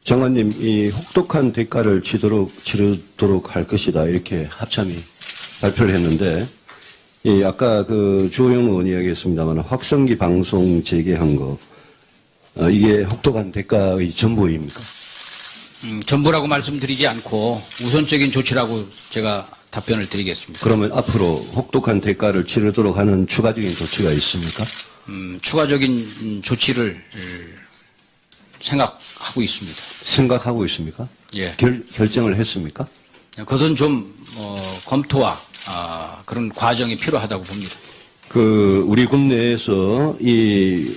장관님, 이 혹독한 대가를 치르도록 할 것이다. 이렇게 합참이 발표를 했는데, 아까 주호영 의원이 이야기했습니다만, 확성기 방송 재개한 거, 이게 혹독한 대가의 전부입니까? 전부라고 말씀드리지 않고 우선적인 조치라고 제가 답변을 드리겠습니다. 그러면 앞으로 혹독한 대가를 치르도록 하는 추가적인 조치가 있습니까? 추가적인 조치를 생각하고 있습니다. 생각하고 있습니까? 예. 결정을 했습니까? 그것은 좀 검토와 그런 과정이 필요하다고 봅니다. 우리 국내에서 이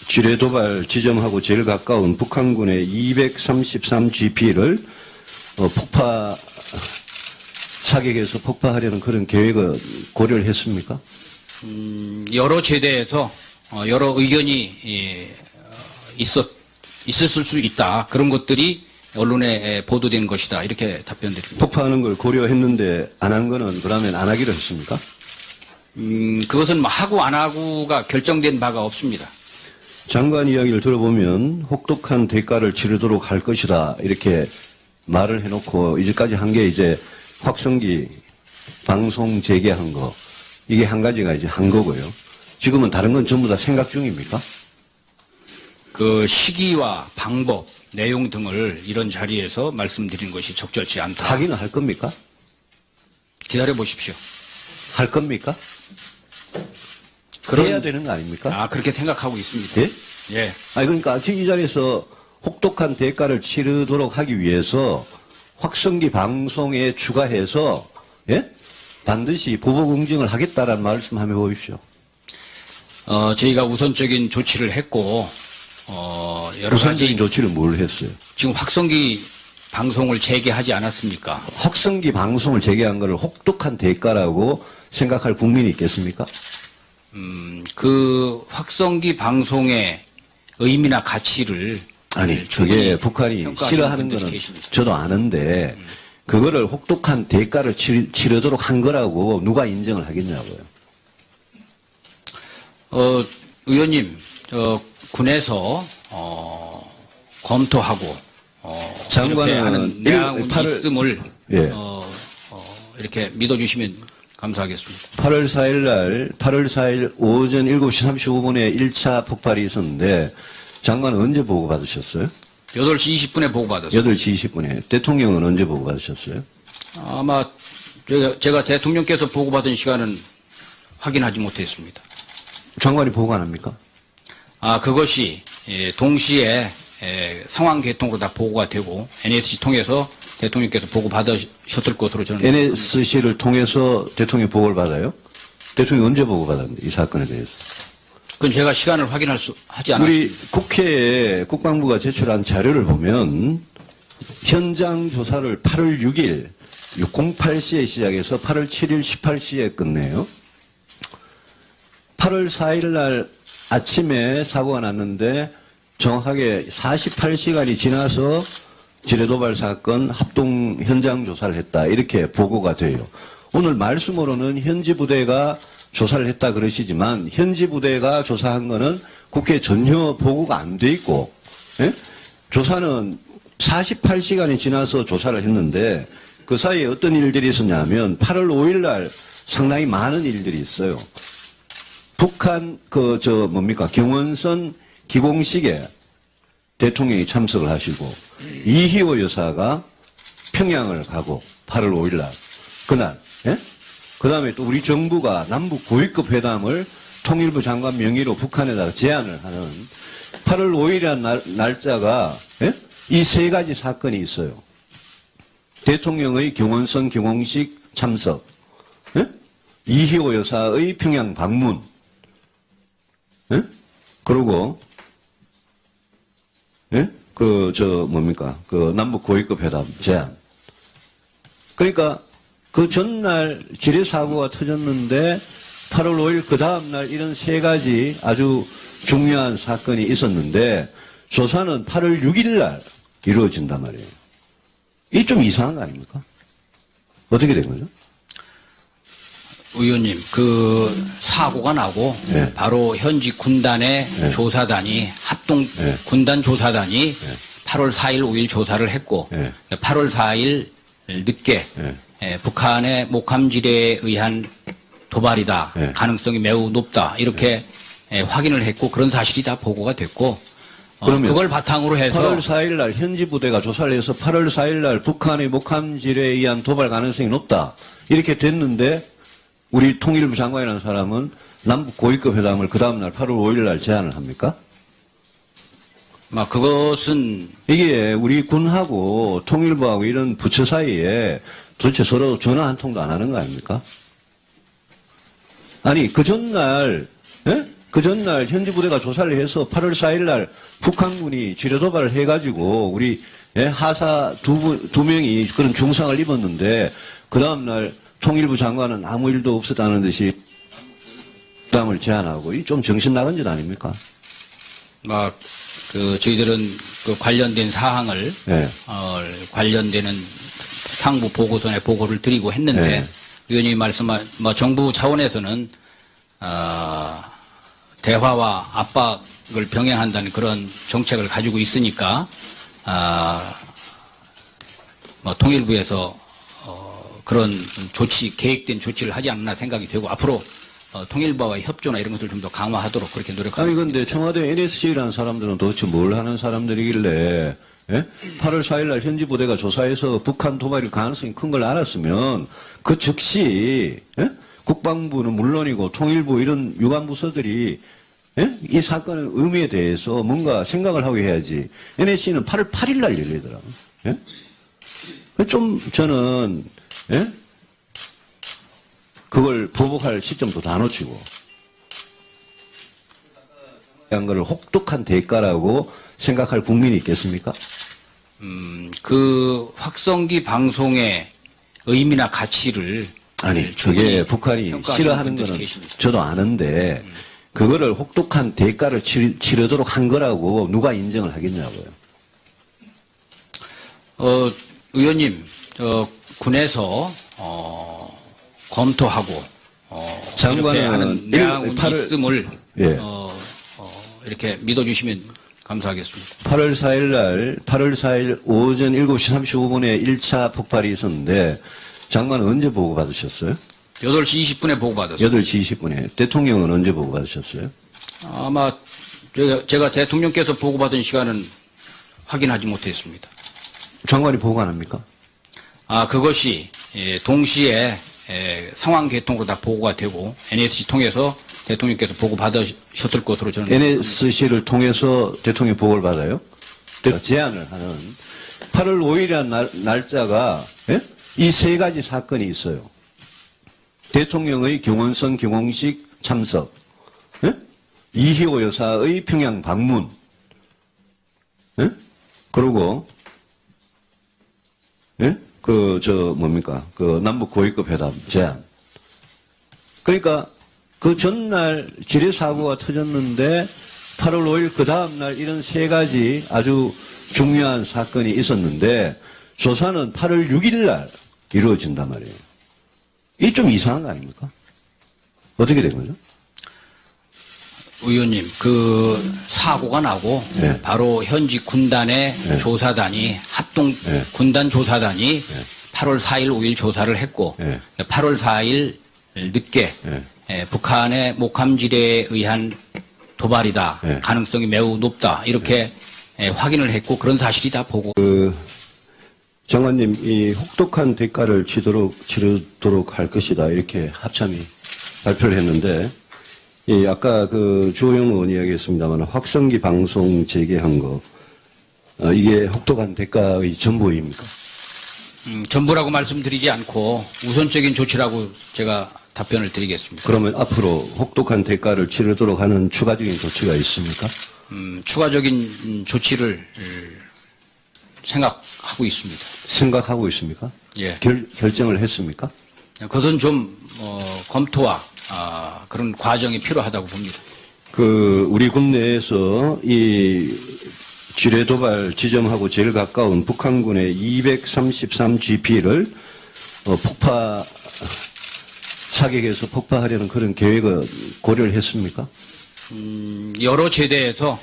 지뢰 도발 지점하고 제일 가까운 북한군의 233GP를 사격해서 폭파하려는 그런 계획을 고려를 했습니까? 여러 제대에서 여러 의견이 있었을 수 있다. 그런 것들이 언론에 보도된 것이다. 이렇게 답변드립니다. 폭파하는 걸 고려했는데 안 한 거는 그러면 안 하기로 했습니까? 그것은 하고 안 하고가 결정된 바가 없습니다. 장관 이야기를 들어보면 혹독한 대가를 치르도록 할 것이다. 이렇게 말을 해놓고 이제까지 한 게 이제 확성기 방송 재개한 거. 이게 한 가지가 이제 한 거고요. 지금은 다른 건 전부 다 생각 중입니까? 그 시기와 방법, 내용 등을 이런 자리에서 말씀드리는 것이 적절치 않다. 하기는 할 겁니까? 기다려 보십시오. 할 겁니까? 해야 되는 거 아닙니까? 그렇게 생각하고 있습니다. 예? 예. 그러니까 이 자리에서 혹독한 대가를 치르도록 하기 위해서 확성기 방송에 추가해서 예? 반드시 보복 응징을 하겠다라는 말씀 한번 해보십시오. 저희가 우선적인 조치를 했고 여러 우선적인 가지 조치를 뭘 했어요? 지금 확성기 방송을 재개하지 않았습니까? 확성기 방송을 재개한 것을 혹독한 대가라고 생각할 국민이 있겠습니까? 그 확성기 방송의 의미나 가치를 아니, 그게 북한이 싫어하는 거는 계십니다. 저도 아는데 그거를 혹독한 대가를 치르도록 한 거라고 누가 인정을 하겠냐고요. 의원님, 군에서 검토하고 이렇게 하는 내용이 있음을 예. 이렇게 믿어주시면 감사하겠습니다. 8월 4일 오전 7시 35분에 1차 폭발이 있었는데 장관은 언제 보고받으셨어요? 8시 20분에 보고받았습니다. 8시 20분에. 대통령은 언제 보고받으셨어요? 아마 제가 대통령께서 보고받은 시간은 확인하지 못했습니다. 장관이 보고 안 합니까? 그것이 동시에 상황 개통으로 다 보고가 되고 NSC 통해서 대통령께서 보고받으셨을 것으로 저는 NSC를 통해서 대통령 보고를 받아요? 대통령이 언제 보고받았는데 이 사건에 대해서? 그건 제가 시간을 하지 않았습니다. 우리 국회에 국방부가 제출한 자료를 보면 현장 조사를 8월 6일 08시에 시작해서 8월 7일 18시에 끝내요. 8월 4일 날 아침에 사고가 났는데 정확하게 48시간이 지나서 지뢰도발 사건 합동 현장 조사를 했다. 이렇게 보고가 돼요. 오늘 말씀으로는 현지 부대가 조사를 했다 그러시지만 현지 부대가 조사한 거는 국회에 전혀 보고가 안 돼 있고 예? 조사는 48시간이 지나서 조사를 했는데 그 사이에 어떤 일들이 있었냐면 8월 5일 날 상당히 많은 일들이 있어요. 북한 경원선 기공식에 대통령이 참석을 하시고 이희호 여사가 평양을 가고 8월 5일 날 그날 예? 그 다음에 또 우리 정부가 남북 고위급 회담을 통일부 장관 명의로 북한에다가 제안을 하는 8월 5일이라는 날짜가 예? 이 세 가지 사건이 있어요. 대통령의 경원선 기공식 참석, 예? 이희호 여사의 평양 방문, 예? 그리고 예? 남북 고위급 회담 제안. 그러니까 그 전날 지뢰 사고가 터졌는데 8월 5일 그 다음날 이런 세 가지 아주 중요한 사건이 있었는데 조사는 8월 6일 날 이루어진단 말이에요. 이게 좀 이상한 거 아닙니까? 어떻게 된 거죠? 의원님, 그 사고가 나고 네. 바로 현지 군단의 조사단이 합동 군단 조사단이 8월 4일, 5일 조사를 했고 8월 4일 늦게 북한의 목함질에 의한 도발이다. 가능성이 매우 높다. 이렇게 확인을 했고 그런 사실이 다 보고가 됐고 그러면 그걸 바탕으로 해서 8월 4일 날 현지 부대가 조사를 해서 8월 4일 날 북한의 목함질에 의한 도발 가능성이 높다. 이렇게 됐는데 우리 통일부 장관이라는 사람은 남북 고위급 회담을 그 다음날 8월 5일 날 제안을 합니까? 그것은 이게 우리 군하고 통일부하고 이런 부처 사이에 도대체 서로 전화 한 통도 안 하는 거 아닙니까? 아니 그 전날 그 전날 현지 부대가 조사를 해서 8월 4일 날 북한군이 지뢰 도발을 해가지고 우리 하사 두 명이 그런 중상을 입었는데 그 다음날 통일부 장관은 아무 일도 없었다는 듯이 부담을 제안하고 이 좀 정신 나간 짓 아닙니까? 저희들은 그 관련된 사항을 관련되는 상부 보고서에 보고를 드리고 했는데 의원님이 말씀한 정부 차원에서는 대화와 압박을 병행한다는 그런 정책을 가지고 있으니까 통일부에서 그런 계획된 조치를 하지 않나 생각이 되고 앞으로 통일부와 협조나 이런 것을 좀 더 강화하도록 그렇게 노력하고 아니 근데 청와대 NSC라는 사람들은 도대체 뭘 하는 사람들이길래 8월 4일 날 현지 부대가 조사해서 북한 도발일 가능성이 큰 걸 알았으면 그 즉시 국방부는 물론이고 통일부 이런 유관부서들이 이 사건의 의미에 대해서 뭔가 생각을 하고 해야지. NSC는 8월 8일 날 열리더라고요. 좀 저는 그걸 보복할 시점도 다 놓치고 한 거를 혹독한 대가라고 생각할 국민이 있겠습니까? 그 확성기 방송의 의미나 가치를 아니 그게 북한이 싫어하는 거는 계십니다. 저도 아는데 그거를 혹독한 대가를 치르도록 한 거라고 누가 인정을 하겠냐고요. 의원님, 군에서 검토하고 장관은 이렇게 하는 내용이 8월 있음을 예. 이렇게 믿어주시면 감사하겠습니다. 8월 4일 오전 7시 35분에 1차 폭발이 있었는데 장관은 언제 보고받으셨어요? 8시 20분에 보고받았습니다. 8시 20분에. 대통령은 언제 보고받으셨어요? 아마 제가 대통령께서 보고받은 시간은 확인하지 못했습니다. 장관이 보고 안 합니까? 그것이 동시에 상황 개통으로 다 보고가 되고 NSC 통해서 대통령께서 보고받으셨을 것으로 저는 NSC를 통해서 대통령 보고를 받아요? 제안을 하는 8월 5일이라는 날짜가 이 세 가지 사건이 있어요. 대통령의 경원선 경공식 참석, 이희호 여사의 평양 방문, 그리고 남북 고위급 회담 제안. 그러니까 그 전날 지뢰 사고가 터졌는데 8월 5일 그 다음날 이런 세 가지 아주 중요한 사건이 있었는데 조사는 8월 6일 날 이루어진단 말이에요. 이게 좀 이상한 거 아닙니까? 어떻게 된 거죠? 의원님, 그 사고가 나고 바로 현지 군단의 조사단이 합동 군단 조사단이 8월 4일, 5일 조사를 했고 8월 4일 늦게 북한의 목함질에 의한 도발이다. 가능성이 매우 높다. 이렇게 확인을 했고 그런 사실이 다 보고. 장관님, 이 혹독한 대가를 치르도록 할 것이다. 이렇게 합참이 발표를 했는데, 아까 주호영 의원이 이야기했습니다만, 확성기 방송 재개한 거, 이게 혹독한 대가의 전부입니까? 전부라고 말씀드리지 않고 우선적인 조치라고 제가 답변을 드리겠습니다. 그러면 앞으로 혹독한 대가를 치르도록 하는 추가적인 조치가 있습니까? 추가적인 조치를 생각하고 있습니다. 생각하고 있습니까? 예. 결정을 했습니까? 그것은 좀 검토와 그런 과정이 필요하다고 봅니다. 우리 국내에서 이 지뢰 도발 지점하고 제일 가까운 북한군의 233GP를 폭파 사격해서 폭파하려는 그런 계획을 고려를 했습니까? 여러 제대에서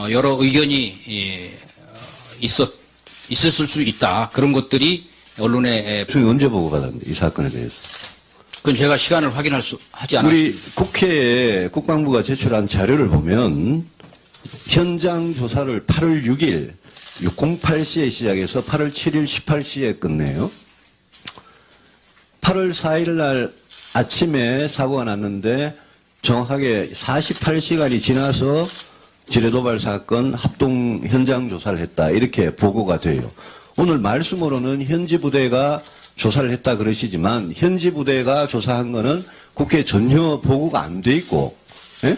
여러 의견이 있었을 수 있다. 그런 것들이 언론에 중에 언제 보고받았는데 이 사건에 대해서? 그건 제가 시간을 하지 않았습니다. 우리 국회에 국방부가 제출한 자료를 보면 현장 조사를 8월 6일 08시에 시작해서 8월 7일 18시에 끝내요. 8월 4일 날 아침에 사고가 났는데 정확하게 48시간이 지나서 지뢰도발 사건 합동 현장 조사를 했다. 이렇게 보고가 돼요. 오늘 말씀으로는 현지 부대가 조사를 했다 그러시지만 현지 부대가 조사한 거는 국회에 전혀 보고가 안 돼 있고, 예?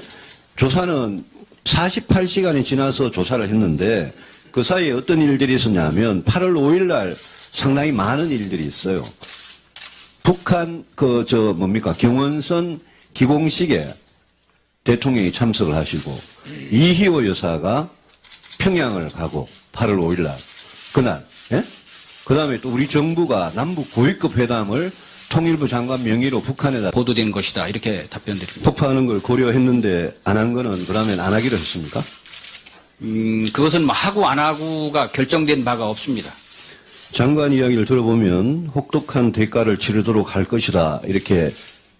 조사는 48시간이 지나서 조사를 했는데 그 사이에 어떤 일들이 있었냐면 8월 5일 날 상당히 많은 일들이 있어요. 북한 경원선 기공식에 대통령이 참석을 하시고 이희호 여사가 평양을 가고 8월 5일 날 그날, 예? 그 다음에 또 우리 정부가 남북 고위급 회담을 통일부 장관 명의로 북한에다 보도된 것이다. 이렇게 답변드립니다. 폭파하는 걸 고려했는데 안 한 거는 그러면 안 하기로 했습니까? 그것은 뭐 하고 안 하고가 결정된 바가 없습니다. 장관 이야기를 들어보면 혹독한 대가를 치르도록 할 것이다 이렇게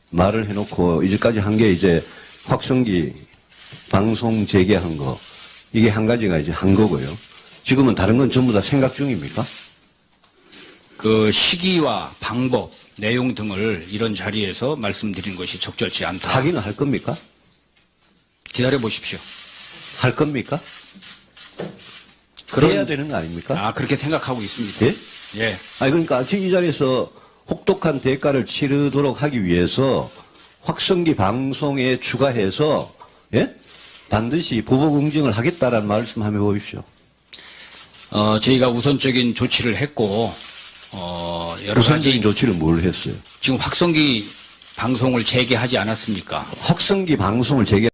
말을 해놓고 이제까지 한 게 이제 확성기 방송 재개한 거 이게 한 가지가 이제 한 거고요. 지금은 다른 건 전부 다 생각 중입니까? 그 시기와 방법, 내용 등을 이런 자리에서 말씀드리는 것이 적절치 않다. 하기는 할 겁니까? 기다려 보십시오. 할 겁니까? 해야 되는 거 아닙니까? 그렇게 생각하고 있습니다. 예? 예. 아니 그러니까 이 자리에서 혹독한 대가를 치르도록 하기 위해서 확성기 방송에 추가해서 예? 반드시 보복 응징을 하겠다라는 말씀 한번 해보십시오. 저희가 우선적인 조치를 했고 여러 우선적인 가지 조치를 뭘 했어요? 지금 확성기 방송을 재개하지 않았습니까? 확성기 방송을 재개